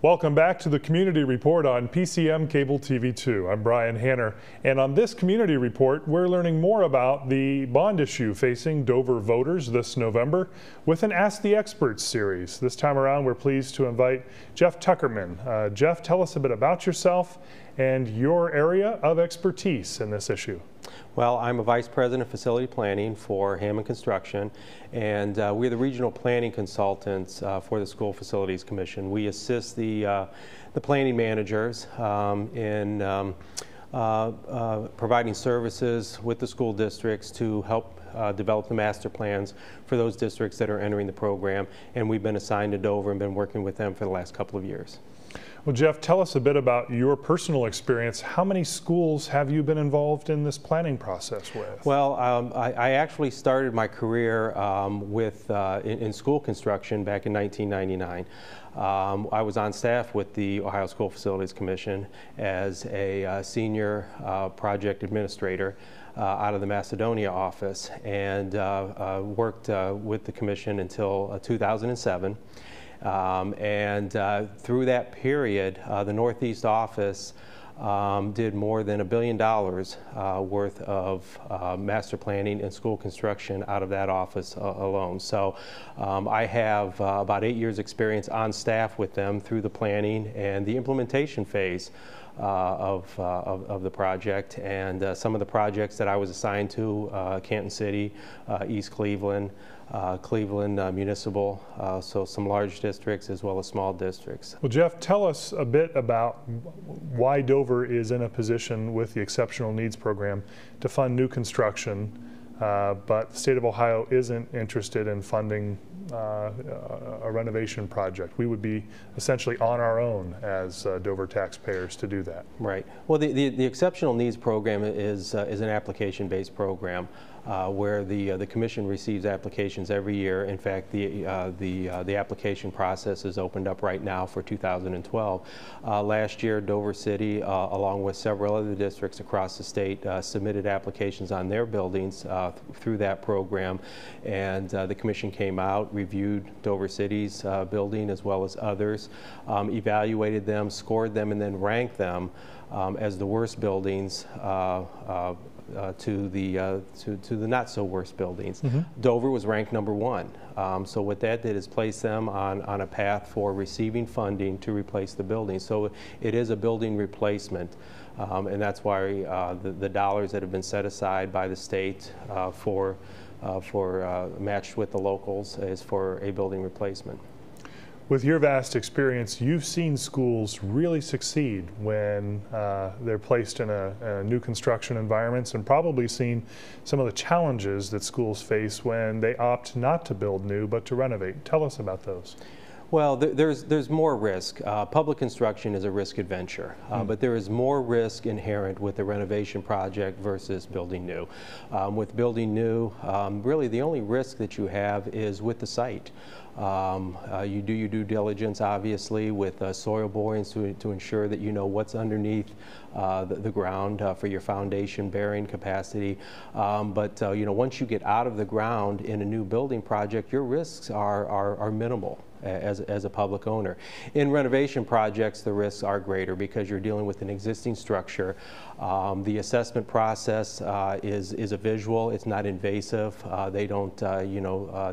Welcome back to the Community Report on PCM Cable TV2. I'm Brian Hanner, and on this Community Report, we're learning more about the bond issue facing Dover voters this November with an Ask the Experts series. This time around, we're pleased to invite Jeff Tuckerman. Jeff, tell us a bit about yourself and your area of expertise in this issue. Well, I'm a Vice President of Facility Planning for Hanner Construction, and we're the regional planning consultants for the School Facilities Commission. We assist the planning managers in providing services with the school districts to help develop the master plans for those districts that are entering the program, and we've been assigned to Dover and been working with them for the last couple of years. Well, Jeff, tell us a bit about your personal experience. How many schools have you been involved in this planning process with? Well, I actually started my career in school construction back in 1999. I was on staff with the Ohio School Facilities Commission as a senior project administrator out of the Macedonia office, and worked with the commission until 2007. Through that period, the Northeast office did more than $1 billion worth of master planning and school construction out of that office alone. So I have about 8 years experience on staff with them through the planning and the implementation phase of the project, and some of the projects that I was assigned to, Canton City, East Cleveland, Cleveland Municipal, so some large districts as well as small districts. Well, Jeff, tell us a bit about why Dover is in a position with the Exceptional Needs Program to fund new construction, but the state of Ohio isn't interested in funding a renovation project. We would be essentially on our own as Dover taxpayers to do that. Right. Well, the Exceptional Needs Program is an application-based program where the commission receives applications every year. In fact, the application process is opened up right now for 2012. Last year, Dover City, along with several other districts across the state, submitted applications on their buildings through that program, and the commission came out, reviewed Dover City's building as well as others, evaluated them, scored them, and then ranked them as the worst buildings to the not so worst buildings. Mm-hmm. Dover was ranked #1. So what that did is place them on a path for receiving funding to replace the building. So it is a building replacement, and that's why the dollars that have been set aside by the state for matched with the locals is for a building replacement. With your vast experience, you've seen schools really succeed when they're placed in a new construction environments, and probably seen some of the challenges that schools face when they opt not to build new but to renovate. Tell us about those. Well, there's more risk. Public construction is a risk adventure, but there is more risk inherent with the renovation project versus building new. With building new, really the only risk that you have is with the site. You do your due diligence, obviously, with soil borings to ensure that you know what's underneath the ground for your foundation bearing capacity. But you know, once you get out of the ground in a new building project, your risks are minimal as a public owner. In renovation projects, the risks are greater because you're dealing with an existing structure. The assessment process is a visual. It's not invasive. They don't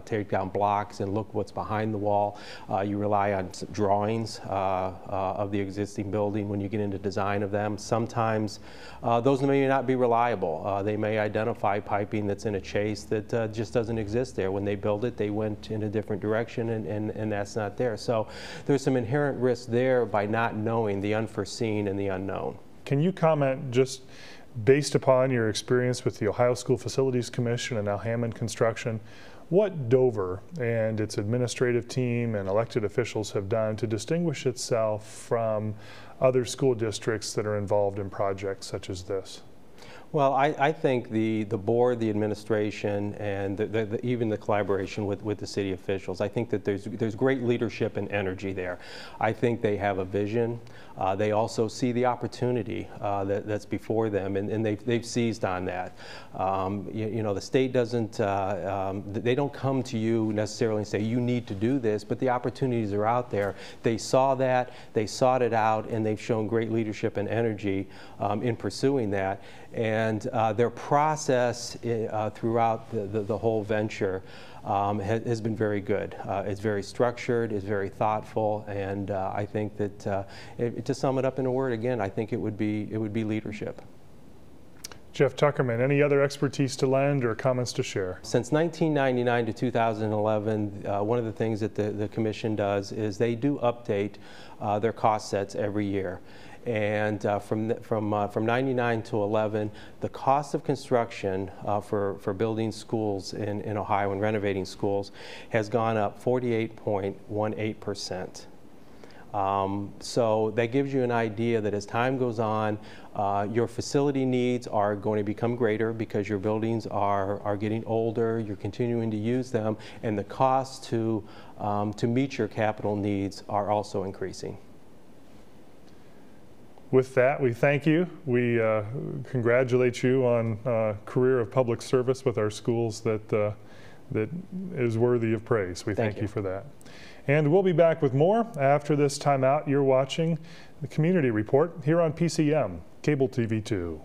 take down blocks and look what's behind the wall. You rely on drawings of the existing building when you get into design of them. Sometimes those may not be reliable. They may identify piping that's in a chase that just doesn't exist there. When they build it, they went in a different direction, and that's not there. So there's some inherent risk there by not knowing the unforeseen and the unknown. Can you comment, just based upon your experience with the Ohio School Facilities Commission and now Hammond Construction, what Dover and its administrative team and elected officials have done to distinguish itself from other school districts that are involved in projects such as this? Well, I think the board, the administration, and even the collaboration with the city officials, I think that there's great leadership and energy there. I think they have a vision. They also see the opportunity that's before them, and they've seized on that. You know, the state doesn't, they don't come to you necessarily and say, you need to do this, but the opportunities are out there. They saw that, they sought it out, and they've shown great leadership and energy in pursuing that. And their process throughout the whole venture has been very good. It's very structured, it's very thoughtful, and I think that to sum it up in a word again, I think it would be leadership. Jeff Tuckerman, any other expertise to lend or comments to share? Since 1999 to 2011, one of the things that the Commission does is they do update their cost sets every year. And from 99 to 11, the cost of construction for building schools in Ohio and renovating schools has gone up 48.18%. So that gives you an idea that as time goes on, your facility needs are going to become greater because your buildings are getting older, you're continuing to use them, and the costs to meet your capital needs are also increasing. With that, we thank you. We congratulate you on a career of public service with our schools that is worthy of praise. We thank you for that. And we'll be back with more after this timeout. You're watching the Community Report here on PCM Cable TV 2.